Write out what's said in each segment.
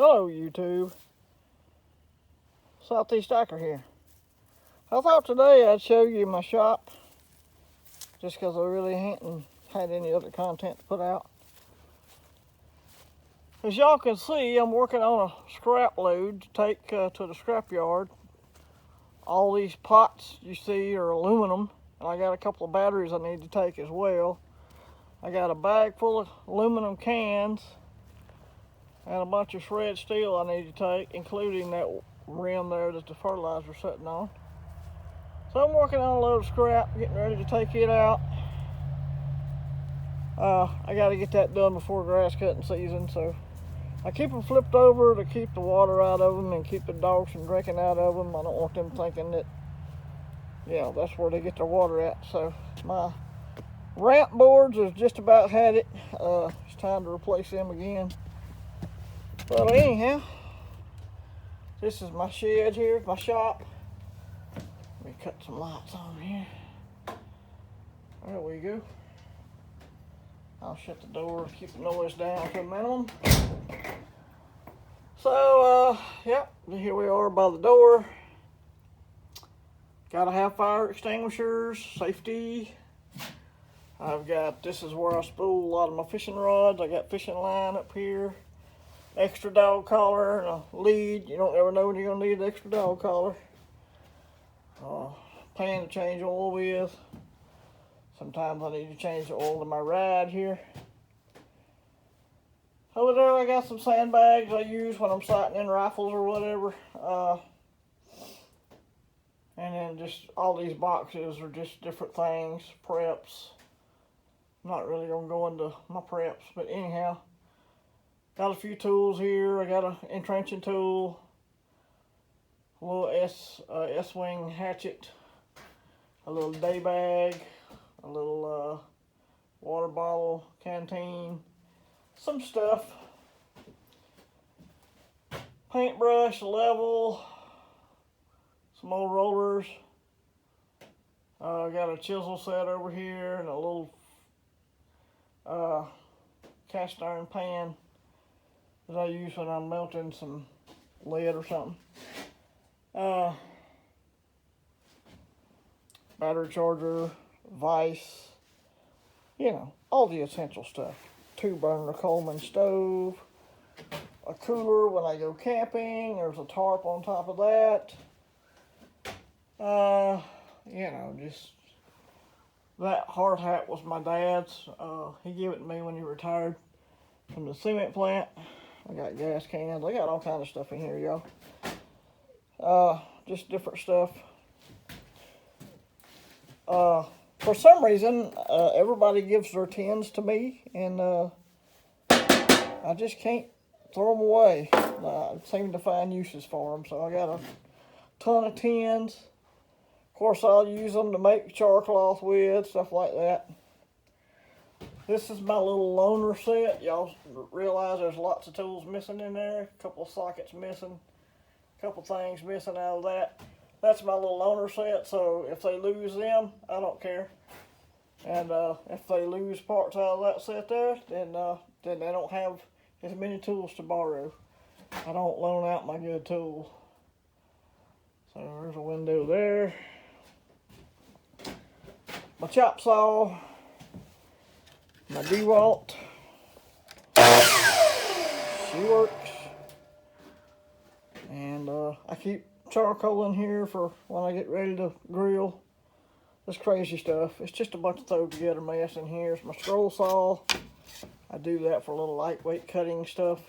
Hello YouTube, Southeast Acker here. I thought today I'd show you my shop, just because I really hadn't had any other content to put out. As y'all can see, I'm working on a scrap load to take to the scrap yard. All these pots you see are aluminum, and I got a couple of batteries I need to take as well. I got a bag full of aluminum cans and a bunch of shred steel I need to take, including that rim there that the fertilizer's sitting on. So I'm working on a load of scrap, getting ready to take it out. I got to get that done before grass cutting season, so I keep them flipped over to keep the water out of them and keep the dogs from drinking out of them. I don't want them thinking that, that's where they get their water at. So my ramp boards has just about had it. It's time to replace them again. But anyhow, this is my shed here, my shop. Let me cut some lights on here. There we go. I'll shut the door, keep the noise down to a minimum. So, here we are by the door. Gotta have fire extinguishers, safety. This is where I spool a lot of my fishing rods. I got fishing line up here. Extra dog collar and a lead. You don't ever know when you're gonna need an extra dog collar. Pan to change oil with. Sometimes I need to change the oil in my ride here. Over there I got some sandbags I use when I'm sighting in rifles or whatever. And then just all these boxes are just different things, preps. I'm not really gonna go into my preps, but anyhow. Got a few tools here. I got an entrenching tool, a little S-wing hatchet, a little day bag, a little water bottle, canteen, some stuff, paintbrush, level, some old rollers. I got a chisel set over here and a little cast iron pan that I use when I'm melting some lead or something. Battery charger, vise, all the essential stuff. 2-burner Coleman stove, a cooler when I go camping. There's a tarp on top of that. Just that hard hat was my dad's. He gave it to me when he retired from the cement plant. I got gas cans. I got all kinds of stuff in here, y'all. Just different stuff. For some reason, everybody gives their tins to me, and I just can't throw them away. I seem to find uses for them, so I got a ton of tins. Of course, I'll use them to make char cloth with, stuff like that. This is my little loaner set. Y'all realize there's lots of tools missing in there. A couple of sockets missing. A couple things missing out of that. That's my little loaner set, so if they lose them, I don't care. And if they lose parts out of that set there, then they don't have as many tools to borrow. I don't loan out my good tools. So there's a window there. My chop saw. My DeWalt, she works, and I keep charcoal in here for when I get ready to grill. This crazy stuff. It's just a bunch of thrown together mess in here. It's my scroll saw. I do that for a little lightweight cutting stuff.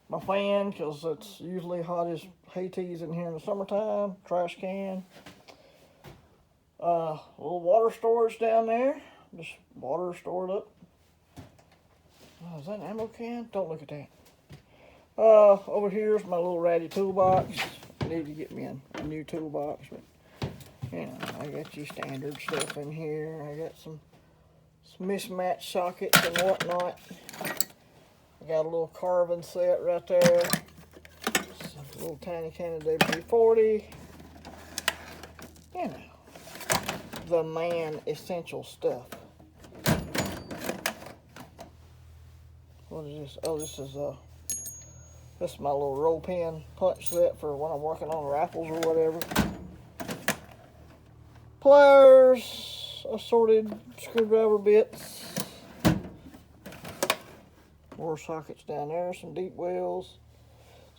My fan, because it's usually hot as Hades in here in the summertime. Trash can. Little water storage down there. Just water stored up. Oh, is that an ammo can? Don't look at that. Over here's my little ratty toolbox. I need to get me a new toolbox, but I got your standard stuff in here. I got some mismatched sockets and whatnot. I got a little carving set right there. A little tiny can of WD-40. The man essential stuff. What is this? Oh, this is This is my little roll pin punch set for when I'm working on rifles or whatever. Pliers, assorted screwdriver bits. More sockets down there, some deep wells.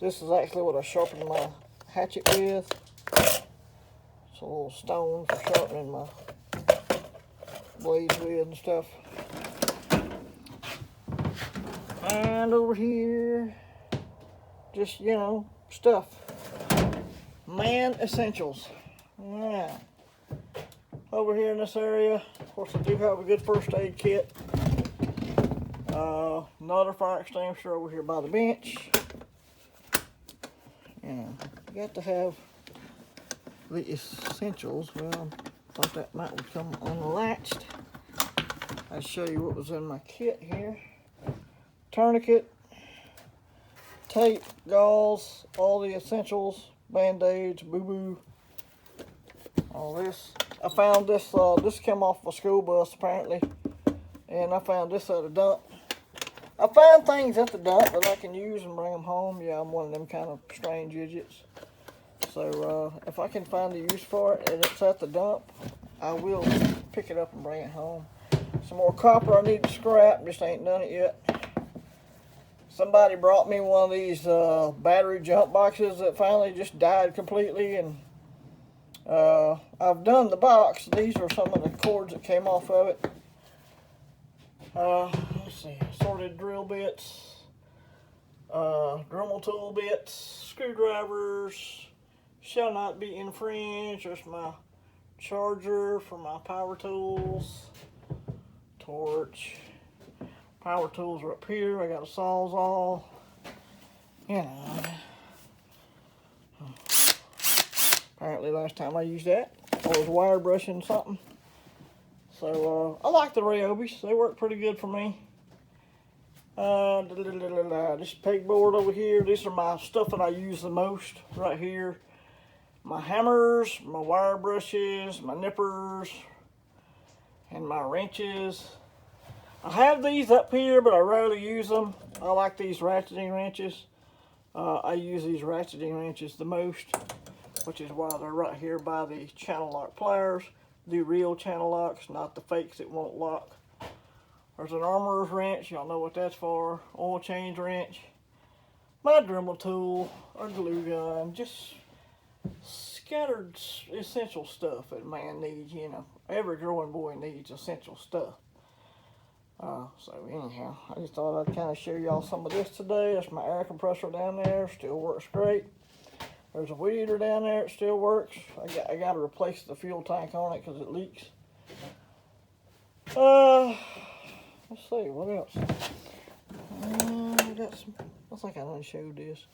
This is actually what I sharpened my hatchet with. It's a little stone for sharpening my blades with and stuff. And over here, just, you know, stuff. Man essentials. Yeah. Over here in this area, of course, I do have a good first aid kit. Another fire extinguisher over here by the bench. You got to have the essentials. Well, I thought that might would come unlatched. I'll show you what was in my kit here. Tourniquet, tape, gauze, all the essentials, band-aids, boo-boo, all this. I found this, this came off a school bus apparently, and I found this at a dump. I find things at the dump that I can use and bring them home. Yeah, I'm one of them kind of strange idiots. So if I can find a use for it and it's at the dump, I will pick it up and bring it home. Some more copper I need to scrap, just ain't done it yet. Somebody brought me one of these battery jump boxes that finally just died completely, and I've done the box. These are some of the cords that came off of it. Let's see, assorted drill bits, Dremel tool bits, screwdrivers, shall not be infringed. There's my charger for my power tools, torch. Power tools are up here. I got a Sawzall. You know. Apparently last time I used that, I was wire brushing something. So I like the Ryobi's. They work pretty good for me. This pegboard over here. These are my stuff that I use the most right here. My hammers, my wire brushes, my nippers, and my wrenches. I have these up here, but I rarely use them. I like these ratcheting wrenches. I use these ratcheting wrenches the most, which is why they're right here by the channel lock pliers. The real channel locks, not the fakes that won't lock. There's an armorer's wrench, y'all know what that's for. Oil change wrench. My Dremel tool, a glue gun, just scattered essential stuff that a man needs, you know. Every growing boy needs essential stuff. So anyhow, I just thought I'd kind of show y'all some of this today. That's my air compressor down there, still works great. There's a weed eater down there, it still works. I got to replace the fuel tank on it because it leaks. Let's see, what else? I got some, I think I done showed this.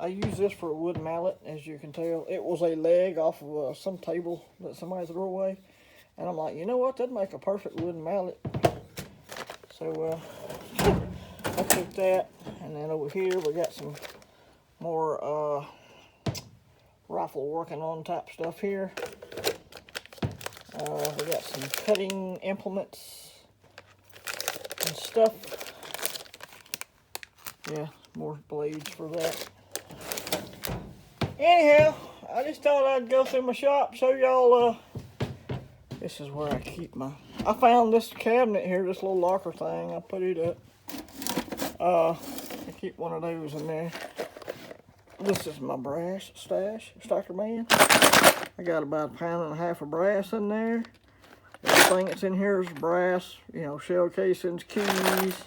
I use this for a wood mallet, as you can tell. It was a leg off of some table that somebody threw away. And I'm like, you know what, that'd make a perfect wooden mallet. So I took that, and then over here we got some more rifle working on type stuff here. We got some cutting implements and stuff. Yeah, more blades for that. Anyhow, I just thought I'd go through my shop, show y'all. This is where I keep my. I found this cabinet here, this little locker thing. I put it up. I keep one of those in there. This is my brass stash, Stacker Man. I got about 1.5 pounds of brass in there. Everything that's in here is brass, you know, shell casings, keys,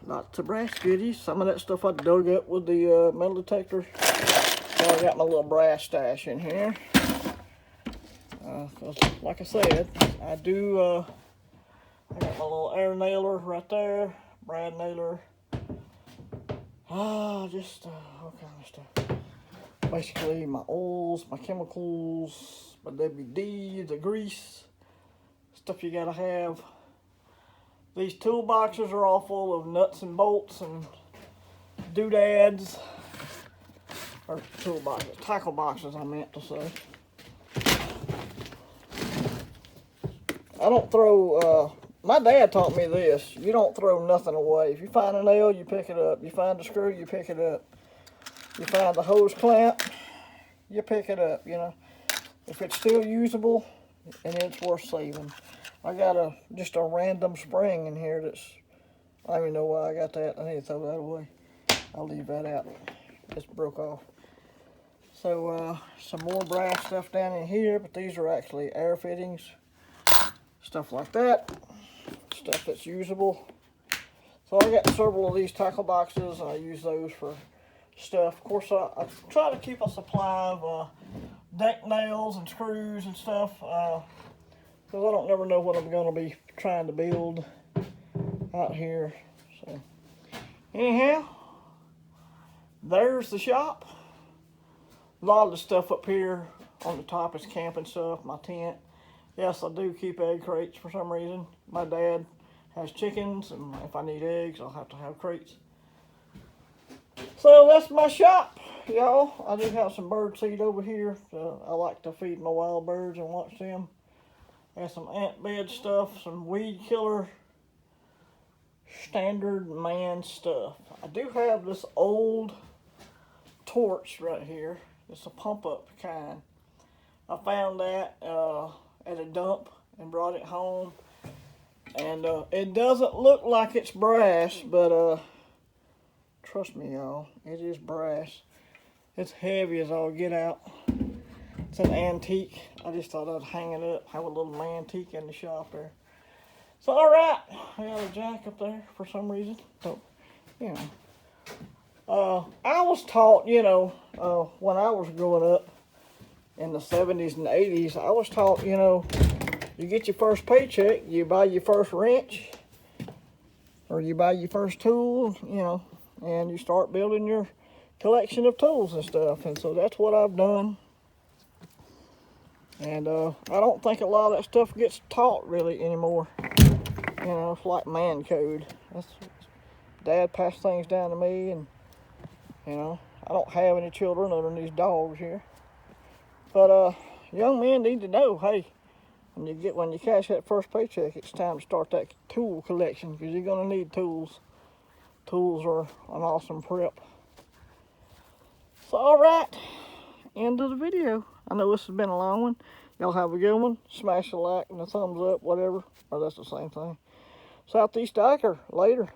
lots of brass goodies. Some of that stuff I dug up with the metal detector. So I got my little brass stash in here. Cause like I said, I do, I got my little air nailer right there, brad nailer. Just all kind of stuff. Basically, my oils, my chemicals, my WD, the grease, stuff you gotta have. These toolboxes are all full of nuts and bolts and doodads. Or toolboxes, tackle boxes, I meant to say. I don't throw my dad taught me this. You don't throw nothing away. If you find a nail, you pick it up. You find a screw, you pick it up. You find the hose clamp, you pick it up, you know. If it's still usable, and it's worth saving. I got just a random spring in here that's, I don't even know why I got that. I need to throw that away. I'll leave that out. It's broke off. So some more brass stuff down in here, but these are actually air fittings. Stuff like that. Stuff that's usable. So I got several of these tackle boxes, and I use those for stuff. Of course, I try to keep a supply of deck nails and screws and stuff, because I don't never know what I'm going to be trying to build out here. So anyhow, there's the shop. A lot of the stuff up here on the top is camping stuff, my tent. Yes, I do keep egg crates for some reason. My dad has chickens, and if I need eggs, I'll have to have crates. So that's my shop, y'all. I do have some bird seed over here. I like to feed my wild birds and watch them. Got some ant bed stuff, some weed killer, standard man stuff. I do have this old torch right here. It's a pump up kind. I found that at a dump and brought it home. And it doesn't look like it's brass, but trust me, y'all, it is brass. It's heavy as all get out. It's an antique. I just thought I'd hang it up, have a little antique in the shop there. So, all right, I got a jack up there for some reason. So, you know, I was taught, you know, when I was growing up in the 70s and 80s, I was taught, you know, you get your first paycheck, you buy your first wrench, or you buy your first tool, you know, and you start building your collection of tools and stuff. And so that's what I've done. And I don't think a lot of that stuff gets taught really anymore. You know, it's like man code. Dad passed things down to me, and you know, I don't have any children other than these dogs here. But young men need to know, hey, when you cash that first paycheck, it's time to start that tool collection, because you're gonna need tools. Tools are an awesome prep. So all right, end of the video. I know this has been a long one. Y'all have a good one. Smash a like and a thumbs up, whatever, or that's the same thing. Southeast Diker, later.